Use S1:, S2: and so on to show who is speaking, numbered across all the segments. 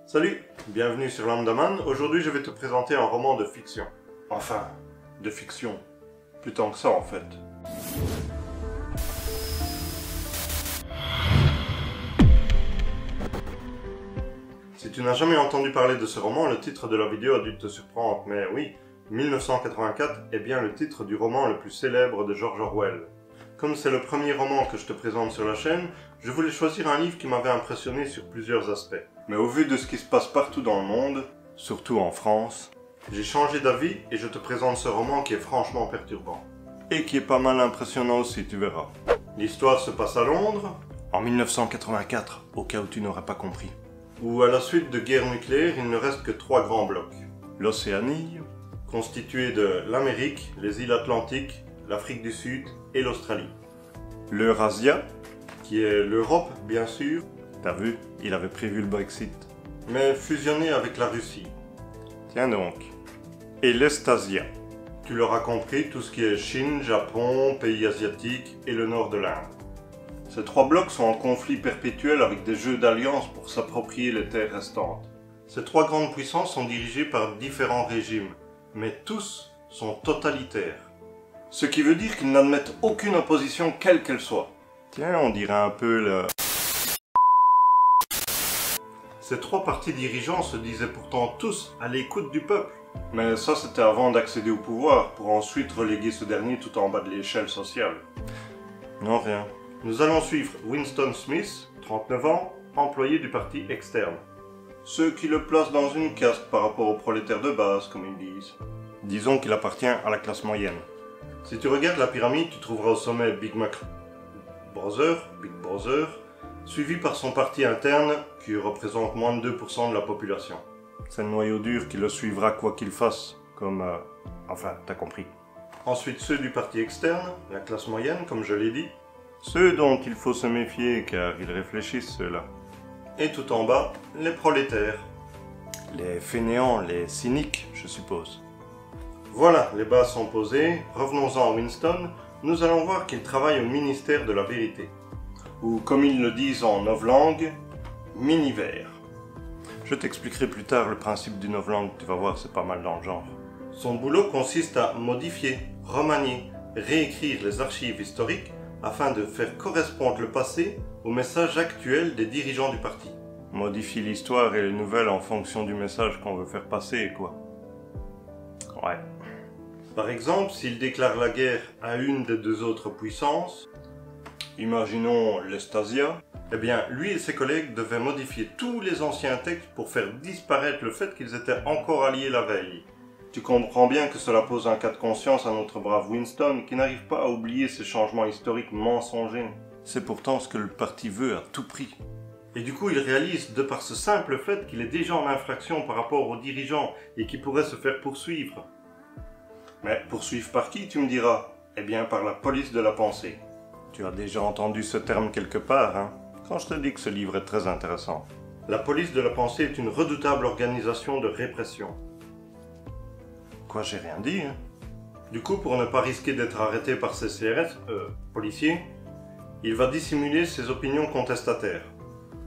S1: Salut, bienvenue sur Lambdaman. Aujourd'hui, je vais te présenter un roman de fiction. Enfin, de fiction. Plus tant que ça, en fait. Si tu n'as jamais entendu parler de ce roman, le titre de la vidéo a dû te surprendre. Mais oui, 1984 est bien le titre du roman le plus célèbre de George Orwell. Comme c'est le premier roman que je te présente sur la chaîne, je voulais choisir un livre qui m'avait impressionné sur plusieurs aspects. Mais au vu de ce qui se passe partout dans le monde, surtout en France, j'ai changé d'avis et je te présente ce roman qui est franchement perturbant. Et qui est pas mal impressionnant aussi, tu verras. L'histoire se passe à Londres, en 1984, au cas où tu n'aurais pas compris. Où à la suite de guerres nucléaires, il ne reste que 3 grands blocs. L'Océanie, constitué de l'Amérique, les îles Atlantiques, l'Afrique du Sud et l'Australie. L'Eurasia, qui est l'Europe bien sûr. T'as vu, il avait prévu le Brexit. Mais fusionné avec la Russie. Tiens donc. Et l'Estasia. Tu l'auras compris, tout ce qui est Chine, Japon, pays asiatiques et le nord de l'Inde. Ces 3 blocs sont en conflit perpétuel avec des jeux d'alliance pour s'approprier les terres restantes. Ces 3 grandes puissances sont dirigées par différents régimes, mais tous sont totalitaires. Ce qui veut dire qu'ils n'admettent aucune opposition quelle qu'elle soit. Tiens, on dirait un peu le... Ces 3 partis dirigeants se disaient pourtant tous à l'écoute du peuple. Mais ça, c'était avant d'accéder au pouvoir, pour ensuite reléguer ce dernier tout en bas de l'échelle sociale. Non, rien. Nous allons suivre Winston Smith, 39 ans, employé du parti externe. Ceux qui le placent dans une caste par rapport aux prolétaires de base, comme ils disent. Disons qu'il appartient à la classe moyenne. Si tu regardes la pyramide, tu trouveras au sommet Big Brother, suivi par son parti interne, qui représente moins de 2% de la population. C'est le noyau dur qui le suivra quoi qu'il fasse, comme... Enfin, t'as compris. Ensuite, ceux du parti externe, la classe moyenne, comme je l'ai dit. Ceux dont il faut se méfier, car ils réfléchissent, ceux-là. Et tout en bas, les prolétaires. Les fainéants, les cyniques, je suppose. Voilà, les bases sont posées. Revenons-en à Winston. Nous allons voir qu'il travaille au ministère de la Vérité. Ou, comme ils le disent en novlangue, Miniver. Je t'expliquerai plus tard le principe du novlangue, tu vas voir, c'est pas mal dans le genre. Son boulot consiste à modifier, remanier, réécrire les archives historiques afin de faire correspondre le passé au message actuel des dirigeants du parti. Modifie l'histoire et les nouvelles en fonction du message qu'on veut faire passer, quoi. Ouais. Par exemple, s'il déclare la guerre à une des 2 autres puissances, imaginons l'Estasia, eh bien, lui et ses collègues devaient modifier tous les anciens textes pour faire disparaître le fait qu'ils étaient encore alliés la veille. Tu comprends bien que cela pose un cas de conscience à notre brave Winston, qui n'arrive pas à oublier ces changements historiques mensongers. C'est pourtant ce que le parti veut à tout prix. Et du coup, il réalise, de par ce simple fait, qu'il est déjà en infraction par rapport aux dirigeants et qu'il pourrait se faire poursuivre. Mais poursuivre par qui, tu me diras? Eh bien, par la police de la pensée. Tu as déjà entendu ce terme quelque part, hein? Quand je te dis que ce livre est très intéressant. La police de la pensée est une redoutable organisation de répression. Quoi, j'ai rien dit, hein? Du coup, pour ne pas risquer d'être arrêté par ces CRS, policiers, il va dissimuler ses opinions contestataires.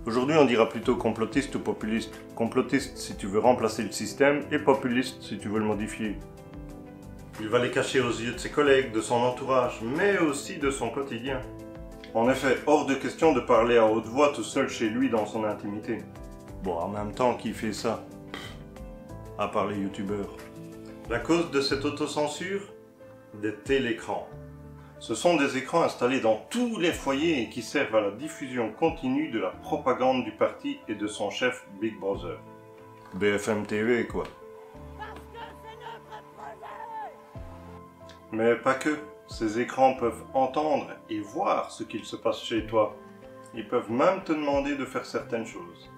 S1: Aujourd'hui, on dira plutôt complotiste ou populiste. Complotiste si tu veux remplacer le système, et populiste si tu veux le modifier. Il va les cacher aux yeux de ses collègues, de son entourage, mais aussi de son quotidien. En effet, hors de question de parler à haute voix tout seul chez lui dans son intimité. Bon, en même temps, qui fait ça? À part les youtubeurs. La cause de cette autocensure? Des télécrans. Ce sont des écrans installés dans tous les foyers et qui servent à la diffusion continue de la propagande du parti et de son chef Big Brother. BFM TV, quoi. Mais pas que. Ces écrans peuvent entendre et voir ce qu'il se passe chez toi. Ils peuvent même te demander de faire certaines choses.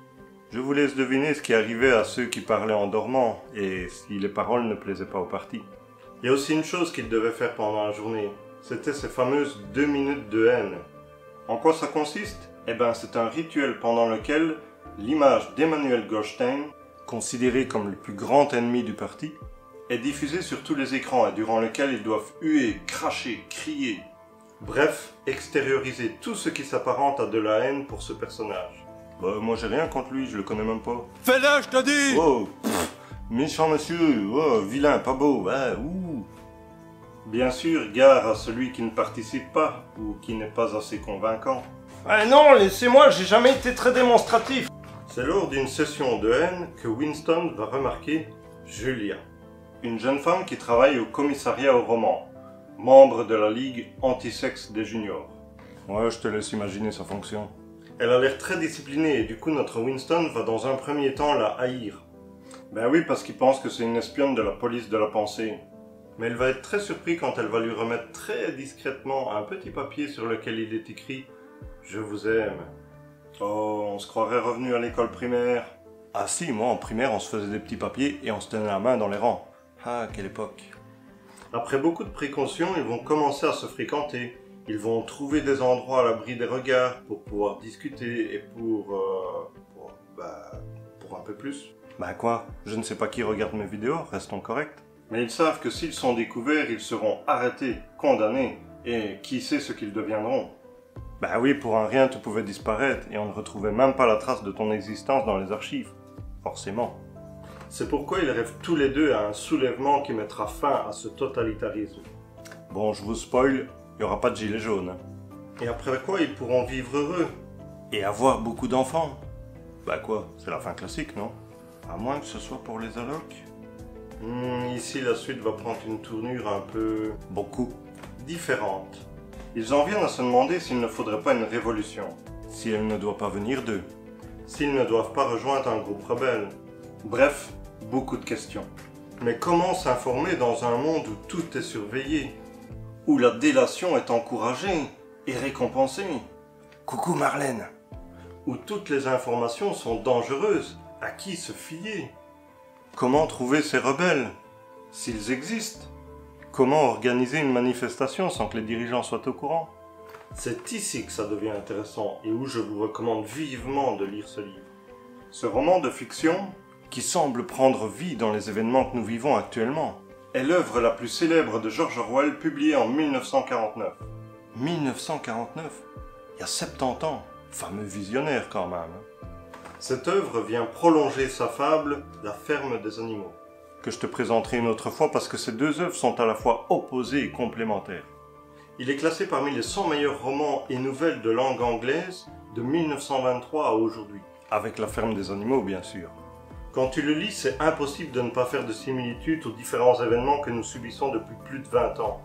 S1: Je vous laisse deviner ce qui arrivait à ceux qui parlaient en dormant, et si les paroles ne plaisaient pas au parti. Il y a aussi une chose qu'ils devaient faire pendant la journée. C'était ces fameuses 2 minutes de haine. En quoi ça consiste? Eh ben, c'est un rituel pendant lequel l'image d'Emmanuel Goldstein, considéré comme le plus grand ennemi du parti, est diffusé sur tous les écrans et durant lequel ils doivent huer, cracher, crier. Bref, extérioriser tout ce qui s'apparente à de la haine pour ce personnage. Bah, moi j'ai rien contre lui, je le connais même pas.
S2: Fais-le, je te dis!
S1: Oh, méchant monsieur, oh, vilain, pas beau, ah, ouh. Bien sûr, gare à celui qui ne participe pas, ou qui n'est pas assez convaincant. Ah non, laissez-moi, j'ai jamais été très démonstratif. C'est lors d'une session de haine que Winston va remarquer Julia, une jeune femme qui travaille au commissariat au roman, membre de la Ligue anti-sexe des juniors. Ouais, je te laisse imaginer sa fonction. Elle a l'air très disciplinée et du coup notre Winston va dans un premier temps la haïr. Ben oui, parce qu'il pense que c'est une espionne de la police de la pensée. Mais il va être très surpris quand elle va lui remettre très discrètement un petit papier sur lequel il est écrit « Je vous aime ». Oh, on se croirait revenu à l'école primaire. Ah si, moi en primaire on se faisait des petits papiers et on se tenait la main dans les rangs. Ah, quelle époque. Après beaucoup de précautions, ils vont commencer à se fréquenter. Ils vont trouver des endroits à l'abri des regards pour pouvoir discuter et pour un peu plus. Bah quoi, je ne sais pas qui regarde mes vidéos, restons corrects. Mais ils savent que s'ils sont découverts, ils seront arrêtés, condamnés, et qui sait ce qu'ils deviendront. Bah oui, pour un rien tu pouvais disparaître et on ne retrouvait même pas la trace de ton existence dans les archives. Forcément. C'est pourquoi ils rêvent tous les deux à un soulèvement qui mettra fin à ce totalitarisme. Bon, je vous spoil, il n'y aura pas de gilets jaunes. Et après quoi ils pourront vivre heureux. Et avoir beaucoup d'enfants. Bah quoi, c'est la fin classique, non? À moins que ce soit pour les allocs. Ici, la suite va prendre une tournure un peu... beaucoup différente. Ils en viennent à se demander s'il ne faudrait pas une révolution. Si elle ne doit pas venir d'eux. S'ils ne doivent pas rejoindre un groupe rebelle. Bref, beaucoup de questions. Mais comment s'informer dans un monde où tout est surveillé? Où la délation est encouragée et récompensée? Coucou Marlène. Où toutes les informations sont dangereuses. À qui se fier? Comment trouver ces rebelles? S'ils existent? Comment organiser une manifestation sans que les dirigeants soient au courant? C'est ici que ça devient intéressant et où je vous recommande vivement de lire ce livre. Ce roman de fiction, qui semble prendre vie dans les événements que nous vivons actuellement, est l'œuvre la plus célèbre de George Orwell publiée en 1949. 1949? Il y a 70 ans. Fameux visionnaire quand même. Cette œuvre vient prolonger sa fable « La ferme des animaux », que je te présenterai une autre fois parce que ces deux œuvres sont à la fois opposées et complémentaires. Il est classé parmi les 100 meilleurs romans et nouvelles de langue anglaise de 1923 à aujourd'hui. Avec La ferme des animaux, bien sûr. Quand tu le lis, c'est impossible de ne pas faire de similitudes aux différents événements que nous subissons depuis plus de 20 ans.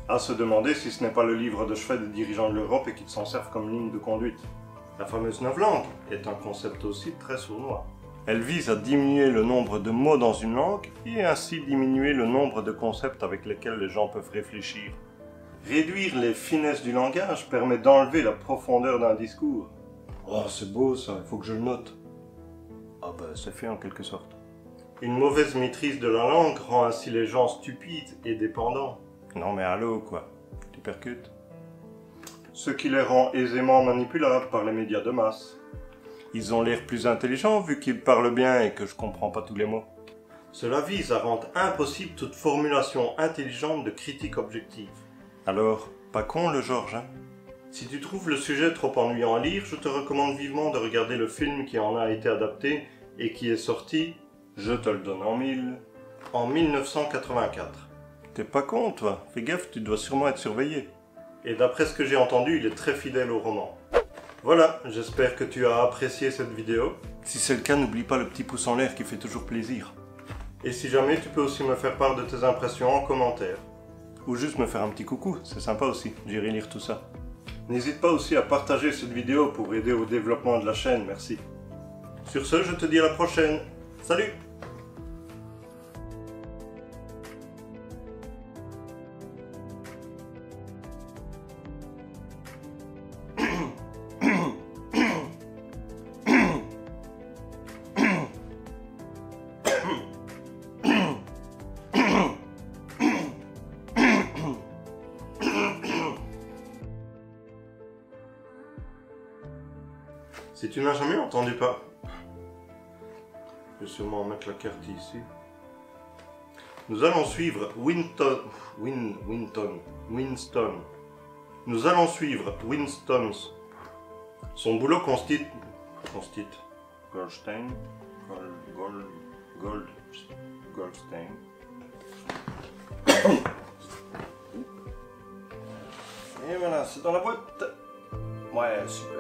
S1: À se demander si ce n'est pas le livre de chevet des dirigeants de l'Europe et qu'ils s'en servent comme ligne de conduite. La fameuse novlangue est un concept aussi très sournois. Elle vise à diminuer le nombre de mots dans une langue et ainsi diminuer le nombre de concepts avec lesquels les gens peuvent réfléchir. Réduire les finesses du langage permet d'enlever la profondeur d'un discours. Oh, c'est beau ça, il faut que je le note. Ah bah, c'est fait en quelque sorte. Une mauvaise maîtrise de la langue rend ainsi les gens stupides et dépendants. Non mais allô quoi, tu percutes. Ce qui les rend aisément manipulables par les médias de masse. Ils ont l'air plus intelligents vu qu'ils parlent bien et que je comprends pas tous les mots. Cela vise à rendre impossible toute formulation intelligente de critique objective. Alors, pas con le Georges, hein? Si tu trouves le sujet trop ennuyant à lire, je te recommande vivement de regarder le film qui en a été adapté et qui est sorti, je te le donne en mille, en 1984. T'es pas con toi, fais gaffe, tu dois sûrement être surveillé. Et d'après ce que j'ai entendu, il est très fidèle au roman. Voilà, j'espère que tu as apprécié cette vidéo. Si c'est le cas, n'oublie pas le petit pouce en l'air qui fait toujours plaisir. Et si jamais, tu peux aussi me faire part de tes impressions en commentaire. Ou juste me faire un petit coucou, c'est sympa aussi, j'irai lire tout ça. N'hésite pas aussi à partager cette vidéo pour aider au développement de la chaîne, merci. Sur ce, je te dis à la prochaine. Salut! Si tu n'as jamais entendu pas, je vais sûrement mettre la carte ici. Nous allons suivre Winston. Nous allons suivre Winston. Son boulot consiste... Constit. Goldstein. Goldstein. Et voilà, c'est dans la boîte. Ouais, super.